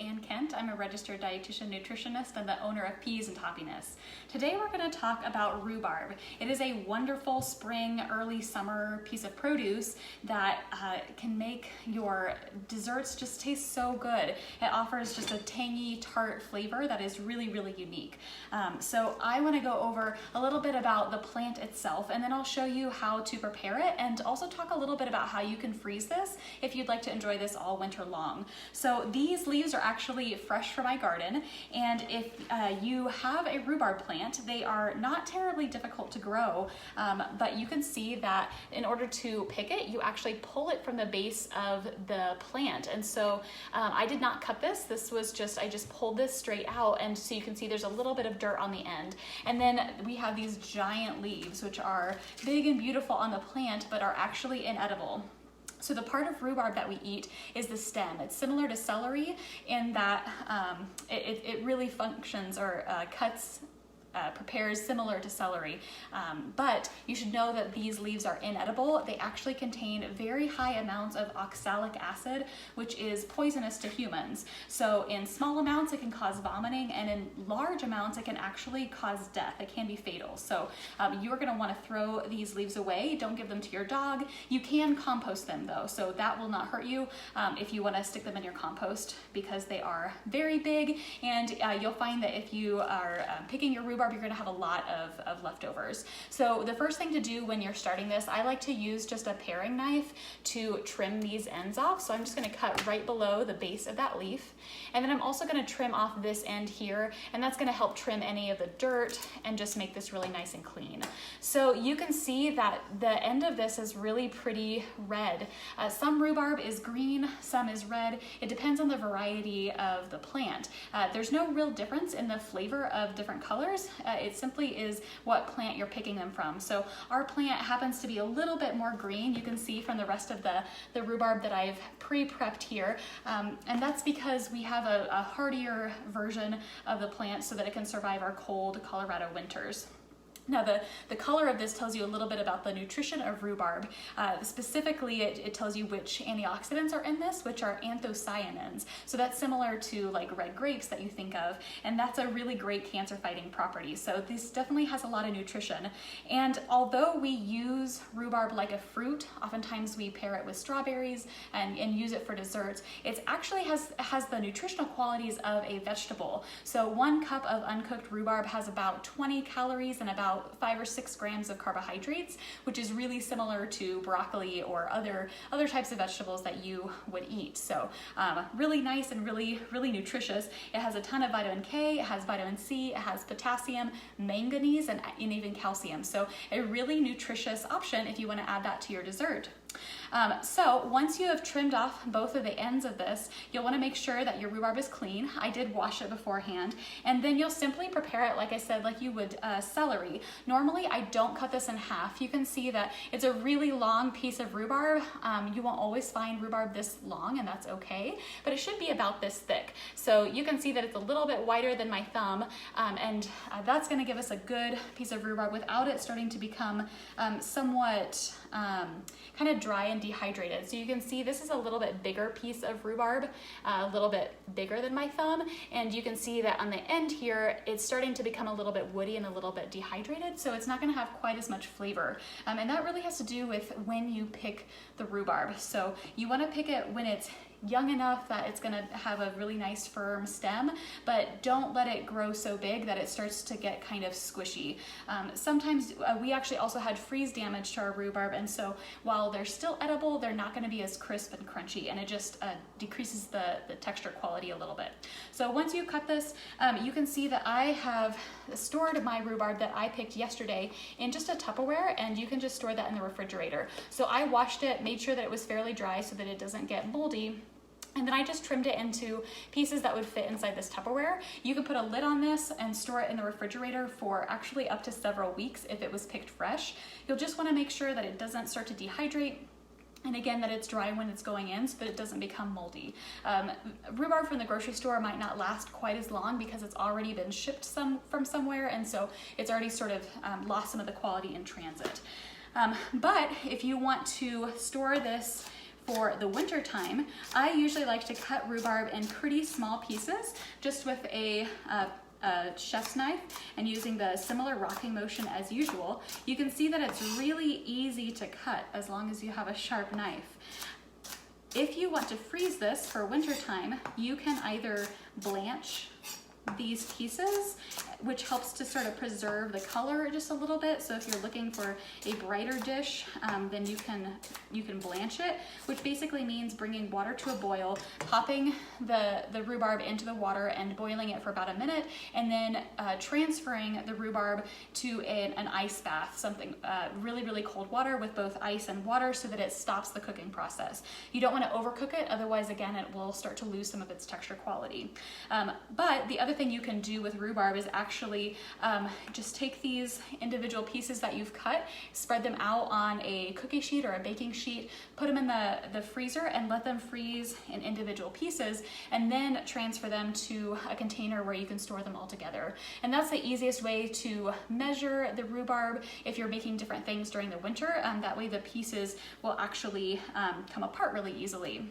Ann Kent. I'm a registered dietitian nutritionist and the owner of Peas and Toppiness. Today we're going to talk about rhubarb. It is a wonderful spring, early summer piece of produce that can make your desserts just taste so good. It offers just a tangy, tart flavor that is really, really unique. So I want to go over a little bit about the plant itself, and then I'll show you how to prepare it and also talk a little bit about how you can freeze this if you'd like to enjoy this all winter long. So these leaves are actually fresh from my garden, and if you have a rhubarb plant, they are not terribly difficult to grow, but you can see that in order to pick it, you actually pull it from the base of the plant. And so I did not cut this. This was just, I just pulled this straight out, and so you can see there's a little bit of dirt on the end. And then we have these giant leaves, which are big and beautiful on the plant, but are actually inedible. So the part of rhubarb that we eat is the stem. It's similar to celery in that it really functions or prepares similar to celery, but you should know that these leaves are inedible. They actually contain very high amounts of oxalic acid, which is poisonous to humans. So in small amounts it can cause vomiting, and in large amounts it can actually cause death. It can be fatal. So you're going to want to throw these leaves away. Don't give them to your dog. You can compost them though, so that will not hurt you if you want to stick them in your compost, because they are very big, and you'll find that if you are picking your rhubarb, you're going to have a lot of leftovers. So the first thing to do when you're starting this, I like to use just a paring knife to trim these ends off. So I'm just going to cut right below the base of that leaf, and then I'm also going to trim off this end here, and that's going to help trim any of the dirt and just make this really nice and clean. So you can see that the end of this is really pretty red. Some rhubarb is green, some is red. It depends on the variety of the plant. There's no real difference in the flavor of different colors. It simply is what plant you're picking them from. So our plant happens to be a little bit more green. You can see from the rest of the rhubarb that I've pre-prepped here, and that's because we have a hardier version of the plant so that it can survive our cold Colorado winters. Now the color of this tells you a little bit about the nutrition of rhubarb. Specifically, it tells you which antioxidants are in this, which are anthocyanins. So that's similar to like red grapes that you think of, and that's a really great cancer fighting property. So this definitely has a lot of nutrition. And although we use rhubarb like a fruit, oftentimes we pair it with strawberries and use it for desserts, it actually has the nutritional qualities of a vegetable. So 1 cup of uncooked rhubarb has about 20 calories and about 5 or 6 grams of carbohydrates, which is really similar to broccoli or other types of vegetables that you would eat. So really nice and really nutritious. It has a ton of vitamin K, it has vitamin C, it has potassium, manganese, and even calcium. So a really nutritious option if you want to add that to your dessert. So once you have trimmed off both of the ends of this, you'll want to make sure that your rhubarb is clean. I did wash it beforehand, and then you'll simply prepare it like I said, like you would celery. Normally I don't cut this in half. You can see that it's a really long piece of rhubarb. You won't always find rhubarb this long, and that's okay, but it should be about this thick. So you can see that it's a little bit wider than my thumb, and that's going to give us a good piece of rhubarb without it starting to become somewhat kind of dry and dehydrated. So you can see this is a little bit bigger piece of rhubarb, a little bit bigger than my thumb, and you can see that on the end here it's starting to become a little bit woody and a little bit dehydrated, so it's not going to have quite as much flavor, and that really has to do with when you pick the rhubarb. So you want to pick it when it's young enough that it's going to have a really nice firm stem, but don't let it grow so big that it starts to get kind of squishy. Sometimes we actually also had freeze damage to our rhubarb, and so while they're still edible, they're not going to be as crisp and crunchy, and it just decreases the texture quality a little bit. So once you cut this, you can see that I have stored my rhubarb that I picked yesterday in just a Tupperware, and you can just store that in the refrigerator. So I washed it, made sure that it was fairly dry so that it doesn't get moldy, and then I just trimmed it into pieces that would fit inside this Tupperware. You can put a lid on this and store it in the refrigerator for actually up to several weeks if it was picked fresh. You'll just want to make sure that it doesn't start to dehydrate, and again that it's dry when it's going in so that it doesn't become moldy. Rhubarb from the grocery store might not last quite as long because it's already been shipped from somewhere, and so it's already sort of lost some of the quality in transit. But if you want to store this for the winter time, I usually like to cut rhubarb in pretty small pieces, just with a chef's knife and using the similar rocking motion as usual. You can see that it's really easy to cut as long as you have a sharp knife. If you want to freeze this for winter time, you can either blanch these pieces, which helps to sort of preserve the color just a little bit. So if you're looking for a brighter dish, then you can blanch it, which basically means bringing water to a boil, popping the rhubarb into the water and boiling it for about a minute, and then transferring the rhubarb to an ice bath, something really, really cold water with both ice and water, so that it stops the cooking process. You don't want to overcook it, otherwise again it will start to lose some of its texture quality. But the other thing you can do with rhubarb is actually just take these individual pieces that you've cut, spread them out on a cookie sheet or a baking sheet, put them in the freezer and let them freeze in individual pieces, and then transfer them to a container where you can store them all together. And that's the easiest way to measure the rhubarb if you're making different things during the winter. That way the pieces will actually come apart really easily.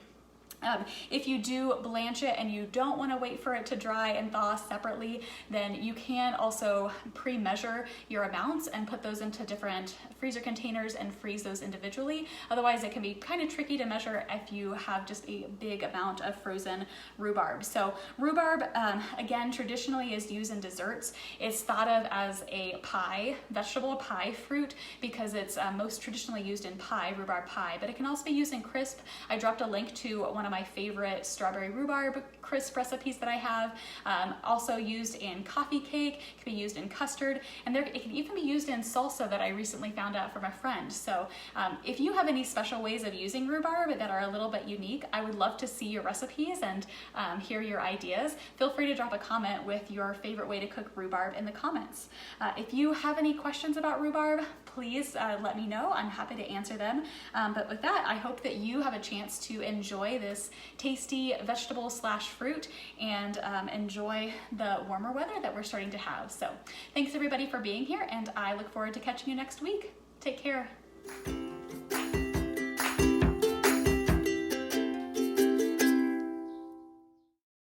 If you do blanch it and you don't want to wait for it to dry and thaw separately, then you can also pre-measure your amounts and put those into different freezer containers and freeze those individually. Otherwise, it can be kind of tricky to measure if you have just a big amount of frozen rhubarb. So rhubarb, again, traditionally is used in desserts. It's thought of as a pie, vegetable pie fruit, because it's most traditionally used in pie, rhubarb pie, but it can also be used in crisp. I dropped a link to one of my favorite strawberry rhubarb crisp recipes that I have, also used in coffee cake, it can be used in custard, and it can even be used in salsa that I recently found out from a friend. So if you have any special ways of using rhubarb that are a little bit unique, I would love to see your recipes and hear your ideas. Feel free to drop a comment with your favorite way to cook rhubarb in the comments. If you have any questions about rhubarb, please let me know. I'm happy to answer them. But with that, I hope that you have a chance to enjoy this tasty vegetable slash fruit and enjoy the warmer weather that we're starting to have. So thanks everybody for being here, and I look forward to catching you next week. Take care.